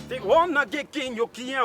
Tigona gikinyukia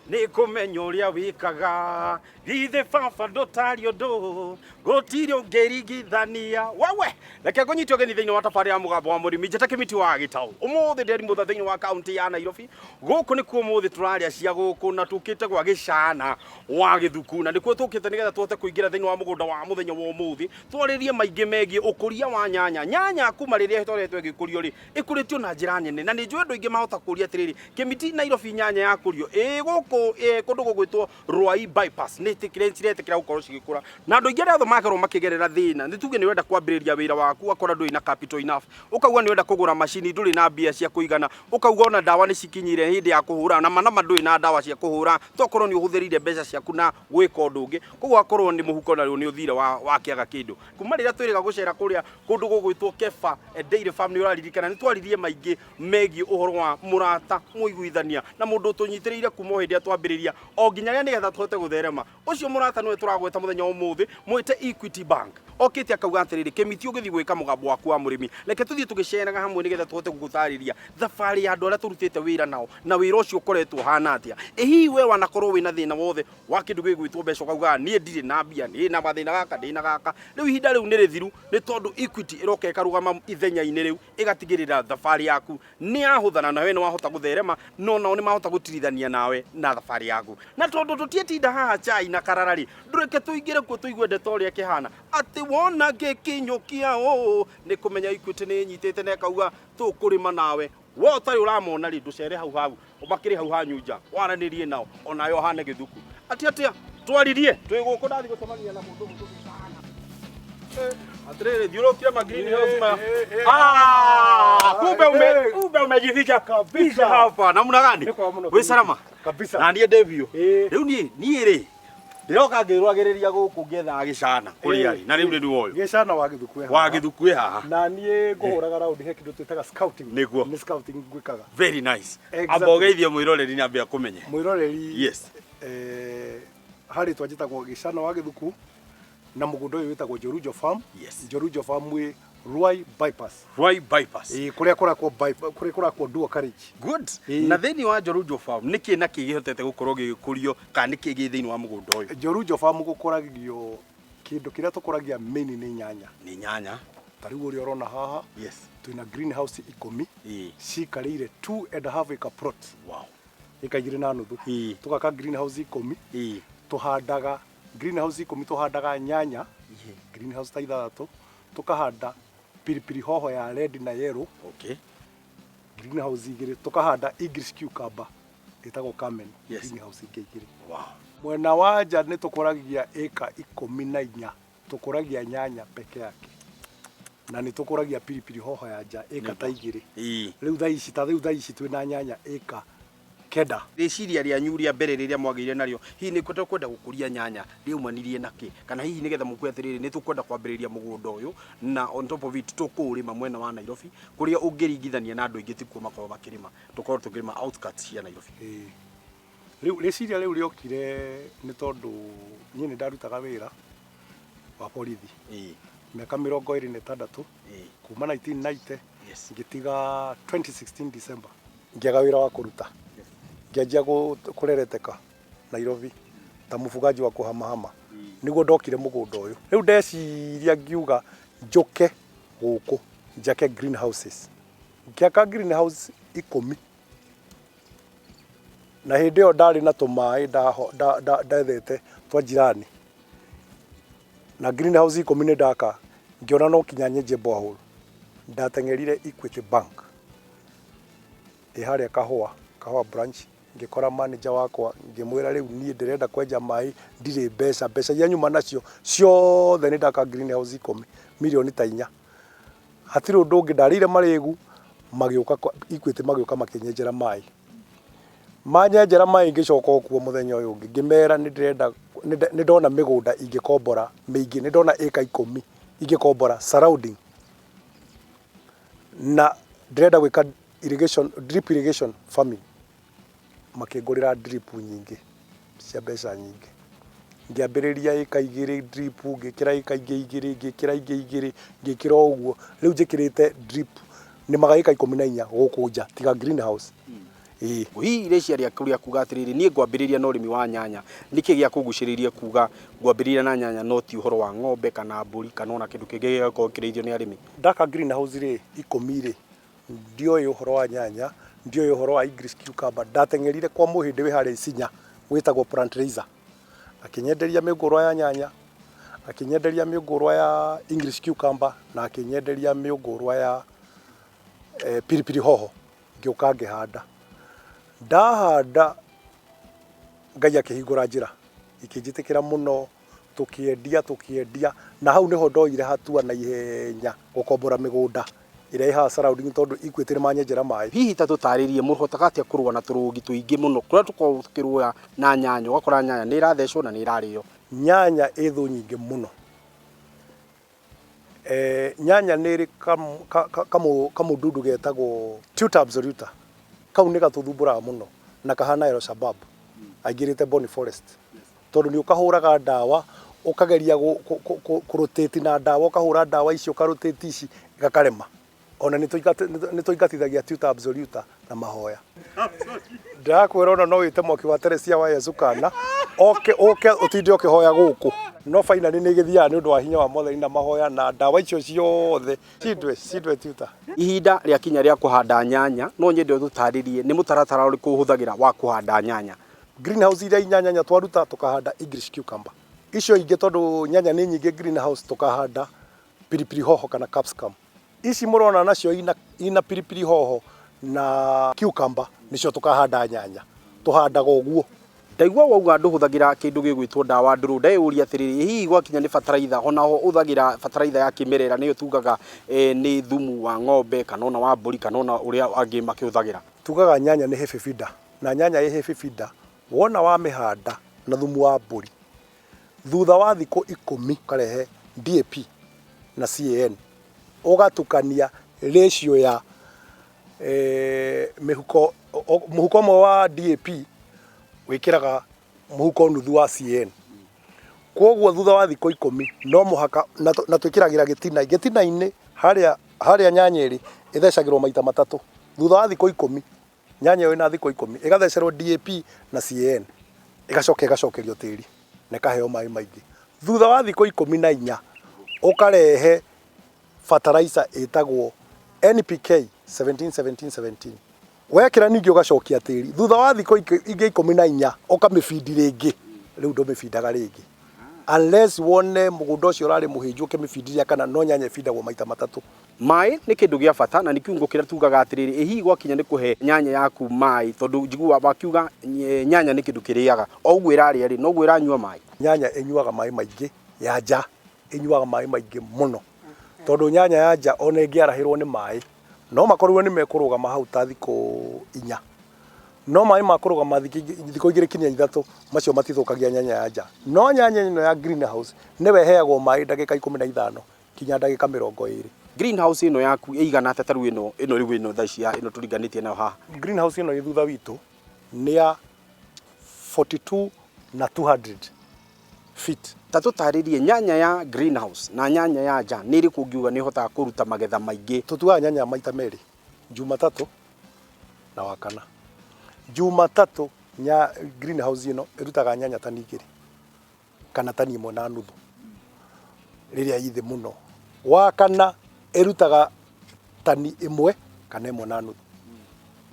ni kumenya uria wikaga githe baba ndutario ndu gutiri ungirigithania wawe reke kunyitio geni thiini wa tabari ya mugambo wa murimi njeta kimiti wa gitau umuthi nderi mutha thiini wa county ya Nairobi guku ni kuo muthi turaria cia guku na tukite gwa gicana wa githuku na nikuo tukite nigetha tuote kuingira thiini wa mugunda wa muthenya wa umuthi twaririe maingi megie ukuria wa nyanya kuma riria hitoretwe gikurio ri ikuritio na njira nene na ni njue ndu ingi mahota kuria atiriri kimiti Nairobi nyanya ya kurio guku kundu gugwitwo Rwai bypass ni tikirensiretekira gukorwo cigikura na andu ingi ratho makorwo makigerera thina ni tuge ni wenda kwambiriria wira waku akora ndui na capital enough ukauga ni wenda kugura machine nduri na mbia cia kuigana ukauga ona dawa ni cikinyire hindi ya kuhura na manama ndui na dawa cia kuhura tokorwo ni uhuthirire mbeca ciaku na gwika undu ungi koguo akorwo ni muhuko na ni uthire wa kiaga kindu kuma rira twiriga gucera kuria kundu gugwitwo Kefa Dairy Farm ni uraririkana ni twaririe maingi megie uhoro wa murata muiguithania na mundu tunyitiriire kuma hindi atwambiriria o nginya ria nigetha twote gutherema ucio murata niwe turagweta muthenya umuthi mwite Equity Bank okite akauga atiriri kimiti ugithi gwika mugambo waku wa murimi reke tuthie tugiceraga hamwe nigetha twote gugutariria thabari ya andu aria turutite wira nao na wira ucio ukoretwo hana atia hihi we wanakorwo wina thina wothe wa kindu gigwitwo mbeca ukauga nie ndire na mbia ni na mathina gaka ndina gaka riu ihinda riu ni rithiru ni tondu Equity iroka ikarugama ithenya-ini riu igatigirira thabari yaku ni ahuthana na we ni wahota gutherema no nao ni mahota gutirithania nawe na thabari yaku na tondu tutietinda haha chai na kararari ndureke tuingire kuo tuigue ndeto ria kihana ati wona gikinyukia ni kumenya Equity ni nyitite na kauga tukurima nawe wo tari uramona ri nducere hau umakiri hau hanyunja waranirie nao ona yo hane githuku atia twaririe twiguko ndathi gucemania na mundu sana atrere diurokira green house ma kumbe umejificha kabisa hapa namna gani we salama kabisa na ndiye Devio riu nie ri ndiroka ngirwagiriria guku ngetha gicana kuri ari na riu ni woyo gicana wa githuku haha na nie nguhuraga round he kindu twitaga scouting ni scouting gwikaga very nice abo geithie mwiroreri ni ambia kumenye mwiroreri yes hari twajitagwo gicana wa githuku na mugundo uyu witagwo Jorujo Farm yes Jorujo Farm we Rwai bypass kuria kurakwo dual carriage good na thini wa Jorujo Farm niki na kigihotete gukorwo gikurio ka niki gi thini wa mugundo uyu Jorujo Farm gukoragio kindu kiria tukuragia main ni nyanya tariu uri orona haha yes twina greenhouse 10 cikarire 2.5 acre plot wow ikaigire na nuthu tukaka greenhouse 10 tuhandaga greenhouse 10 tuhandaga nyanya greenhouse ta ithathatu tukahanda pilipili hoho ya red na yellow okay greenhouse igire tukahanda English cucumber itagwo Carmen greenhouse igire wow mwena wa nja ni tukuragia eka 14 tukuragia nyanya peke yake na ni tukuragia pilipili hoho ya nja eka ta igire riu tha ici twina nyanya eka keda riciria ria nyuria mbere riria mwagire nario hihi ni kwenda gukuria nyanya riumanirie naki kana hihi nigetha mukwe atiriri ni tukwenda kwambiriria mugunda uyu na on top of it tukurima mwena wa Nairobi kuria ungiringithania na andu ingi tikuo makorwo makirima tukorwo tukirima outskirts ya Nairobi riu riciria riu riokire ni tondu nie ni ndarutaga wira wa borithi miaka 26 kuma 1990 ngitiga 2016 December ngiaga wira wa kuruta ngianjia kurereteka Nairobi ta mufugaji wa kuhamahama niguo ndokire mugunda uyu riu ndeciria ngiuga njuke guku njake greenhouses ngiaka greenhouse 10 na hindi yo ndari na tumai ndethete twa jirani na greenhouse 10 ni ndaka ngiona no kinyanye je borehole ndatengerire Equity Bank haria kahua branch ngikora manager wakwa ngimwira riu nie ndirenda kwenja mai ndire mbeca ya nyuma nacio ciothe ni ndaka greenhouse 10 milioni ta 4 hatiri undu ungi ndarire marigu magiuka Equity magiuka makinyenjera mai manyenjera mai ngicoka okuo muthenya uyu ungi ngimera ni ndirenda ni ndona migunda ingikombora mingi ni ndona eka 10 ingikombora surrounding na ndirenda gwika drip irrigation farming makigurira drip nyingi cia mbeca nyingi ngiambiriria eka igiri drip ngikira eka igiri ngikira igiri ngikira uguo riu njikirite drip ni magaika 14 guku nja tiga greenhouse Hihi irecia rĩa kuria kuga atiriri nie ngwambĩrĩria na ũrĩmi wa nyanya niki gĩa kugucĩrĩria kuga ngwambĩrĩria na nyanya no ti ũhoro wa ng'ombe kana mbũri kana ona kĩndũ kĩngĩ gĩgũkorwo kĩrĩithio nĩ arĩmi? Ndaka greenhouse rĩ 10 rĩ ndioĩ ũhoro wa nyanya, ndioĩ ũhoro wa English cucumber, ndateng'erire kwa mũhĩndĩ wĩ harĩa Isinya wĩtagwo plant raiser, akĩnyenderia mĩũngũrwa ya nyanya, akĩnyenderia mĩũngũrwa ya English cucumber na akĩnyenderia mĩũngũrwa ya pilipili hoho, ngĩũka ngĩhanda. Ndahanda Ngai akĩhingũra njĩra, ikĩnjĩtĩkĩra mũno, tũkĩendia na hau nĩho ndoire hatua na ihenya gũkombora mĩgũnda ĩrĩa ĩ haha surrounding tondũ Equity nĩ manyenjera maĩ. Hihi ta tũtarĩrie mũhotaga atĩa kũrũa na tũrũgi tũingĩ mũno kũrĩa tũkoragwo tũkĩrũa na nyanya ũgakora nyanya nĩ irathecwo na nĩ irarĩo? Nyanya ĩ thũ nyingĩ mũno. Nyanya nĩ ĩrĩ kamũndundu getagwo tuta absoluta, kau nĩ gatũthumbũraga mũno na kahana El Shabab aingĩrĩte Boni Forest, tondũ nĩ ũkahũraga ndawa ũkageria kũrotate na ndawa, ũkahũra ndawa icio ũkarotate ici gakarema. Ona nĩ tũingatithagia tuta absoluta na mahoya. Ndakwĩra ona no wĩte mwaki wa Teresia wa Yezukana oke ũtinde ũkĩhoya gũkũ, no finally nĩ gĩthiaga nĩ ũndũ wa hinya wa Mwathani na mahoya na ndawa icio ciothe cindwe tuta. Ihinda rĩa kinya rĩa kũhanda nyanya no nyende ũtũtarĩrie nĩ mũtaratara ũrĩkũ ũhũthagĩra wa kũhanda nyanya? Greenhouse iria nyanya twaruta tukahanda English cucumber, icio ingĩ tondũ nyanya nĩ nyingĩ greenhouse tukahanda pilipili hoho kana capsicum. Ici mũrona nacio ina pilipili hoho na cucumber nicio tukahanda nyanya, tuhandaga ũguo. Ndaigua wauga ndũhũthagĩra kĩndũ gĩgwĩtwo ndawa ndũrũ, ndeyũria atĩrĩrĩ hihi gwakinya nĩ bataraitha ona ho ũthagĩra bataraitha ya kĩmerera nĩyo tugaga nĩ thumu wa ng'ombe kana ona wa mbũri kana ona ũrĩa angĩ makĩhũthagĩra? Tugaga nyanya nĩ heavy feeder, na nyanya ĩ heavy feeder wona wamĩhanda na thumu wa mbũri, thutha wa thikũ 10 karehe DAP na CAN, ũgatukania ratio ya mũhuko ũmwe wa DAP wĩkĩraga mũhuko nuthu wa CAN. Koguo thutha wa thikũ 10 no mũhaka na twĩkĩragĩra gĩtina-inĩ harĩa nyanya ĩrĩ ĩthecagĩrwo maita matatũ. Thutha wa thikũ 10 nyanya ĩyo ĩna thikũ 10 ĩgathecerwo DAP na CAN, ĩgacokerio tĩri na ĩkaheo maĩ maingĩ. Thutha wa thikũ 14 ũkarehe fertilizer ĩtagwo NPK 17 wekĩra ningĩ ũgacokia tĩri. Thutha wa thikũ ingĩ 14 ũkamĩbindi rĩngĩ, rĩu ndũmĩbindaga rĩngĩ unless wone mũgũnda ũcio ũrarĩ mũhĩnju ũkĩmĩbindiria, kana no nyanya ĩbindagwo maita matatũ. Maĩ nĩ kĩndũ gĩa bata na nĩ kiungo kĩrĩa tugaga atĩrĩrĩ hihi gwakinya nĩ kũhe nyanya yaku maĩ, tondũ njiguaga wakiuga nyanya nĩ kĩndũ kĩrĩaga, o ũguo ĩrarĩa rĩ noguo ĩranyua maĩ? Nyanya ĩnyuaga maĩ maingĩ, ya nja ĩnyuaga maĩ maingĩ mũno, tondũ nyanya ya nja ona ĩngĩarahĩrwo nĩ maĩ no makorirwo nĩ mekũrũgama hau ta thikũ 4, no maĩ makũrũgama thikũ 2 kinya 3 macio matithũkagia nyanya ya nja. No nyanya ĩno ya greenhouse nĩwe ĩheagwo maĩ ndagĩka 15 kinya ndagĩka 20. Greenhouse ĩno yaku ĩigana atĩa tarũ ĩno rĩu ĩno thaa ici ĩno tũringanĩtie nayo haha? Greenhouse ĩno ĩ thutha witũ nĩ ya 42 na 200 feet. Ta tũtarĩrie nyanya ya greenhouse na nyanya ya nja nĩ ĩrĩkũ ũngiuga nĩ ĩhotaga kũruta magetha maingĩ? Tũtuaga nyanya maita merĩ, Jumatatũ na Wakana. Jumatatũ greenhouse ĩno ĩrutaga nyanya tani 2 kana tani 1.5 rĩrĩa ithĩ mũno. Wakana ĩrutaga tani 1 kana 1.5.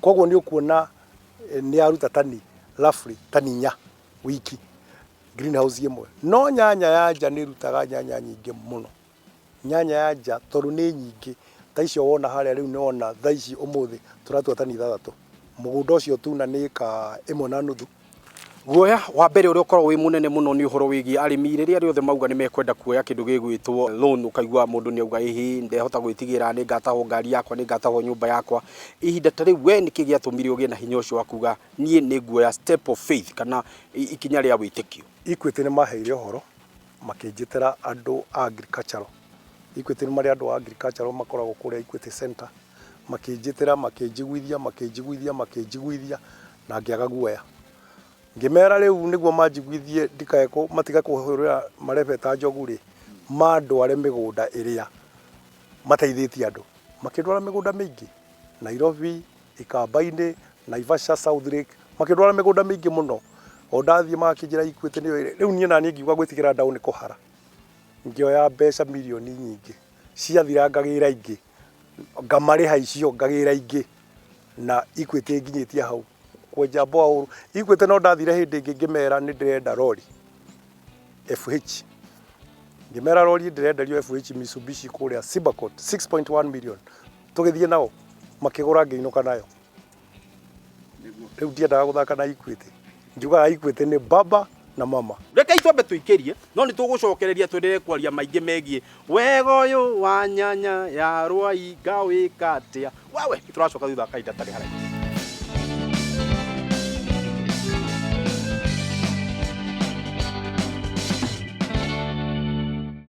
Koguo nĩ ũkuona nĩ aruta tani roughly tani 4 wiki greenhouse ĩmwe. No nyanya ya nja nĩ ĩrutaga nyanya nyingĩ mũno. Nyanya ya nja tondũ nĩ nyingĩ ta icio wona harĩa rĩu nĩ wona thaa ici ũmũthĩ tũratua tani 6. Mũgũnda ũcio tuna nĩ ĩka 1.5. Guoya wa mbere ũrĩa ũkoragwo wĩ mũnene mũno nĩ ũhoro wĩgiĩ arĩmi rĩrĩa rĩothe mauga nĩ mekwenda kuoya kĩndũ gĩgwĩtwo loan, ũkaigua mũndũ nĩ auga ĩhĩ ndehota gwĩtigĩra nĩ ngatahwo ngari yakwa, nĩ ngatahwo nyũmba yakwa. Ihinda ta rĩu we nĩkĩ gĩatũmire ũgĩe na hinya ũcio wa kuga niĩ nĩ nguoya step of faith kana ikinya rĩa wĩtĩkio? Equity nĩ maheire ũhoro makĩnjĩtĩra andũ agricultural. Equity nĩ marĩ andũ agricultural makoragwo kũrĩa Equity Center, makĩnjĩtĩra makĩnjiguithia na ngĩaga guoya. Ngĩmera rĩu nĩguo manjiguithie matiga kũhũrĩra marebeta njogu rĩ, mandware mĩgũnda ĩrĩa mateithĩtie andũ. Makĩndwara mĩgũnda mĩingĩ Nairobi, Ikamba-inĩ, Naivasha, South Lake, makĩndwara mĩgũnda mĩingĩ mũno. O ndathiĩ makĩnjĩra ikuĩte nĩyo rĩu niĩ naniĩ ngiuga gwĩtigĩra ndaũ nĩ kũhara. Ngĩoya mbeca milioni nyingĩ. Ciathira ngagĩra ingĩ. Ngamarĩha icio ngagĩra ingĩ. Na ikuĩte nginyĩtie hau. Kwenja mboa ikuĩte no ndathire hĩndĩ ĩngĩ ngĩmera nĩ ndĩrenda rori. FH. Ngĩmera rori ndĩrenderio FH Mitsubishi kũrĩa Sibacot 6.1 million. Tũgĩthiĩ nao makĩgũra ngĩinũka nayo. Rĩu ndiendaga gũthaka na ikuĩte. Njugaga ikuĩte nĩ baba na mama. Reke itwambe tuikĩrie no nĩ tũgũcokereria twendelee kwaria maingĩ megiĩ wega ũyũ wa nyanya ya rwai ngawĩka atĩa. Wawe tũracoka thutha kahinda tarĩ haraihu.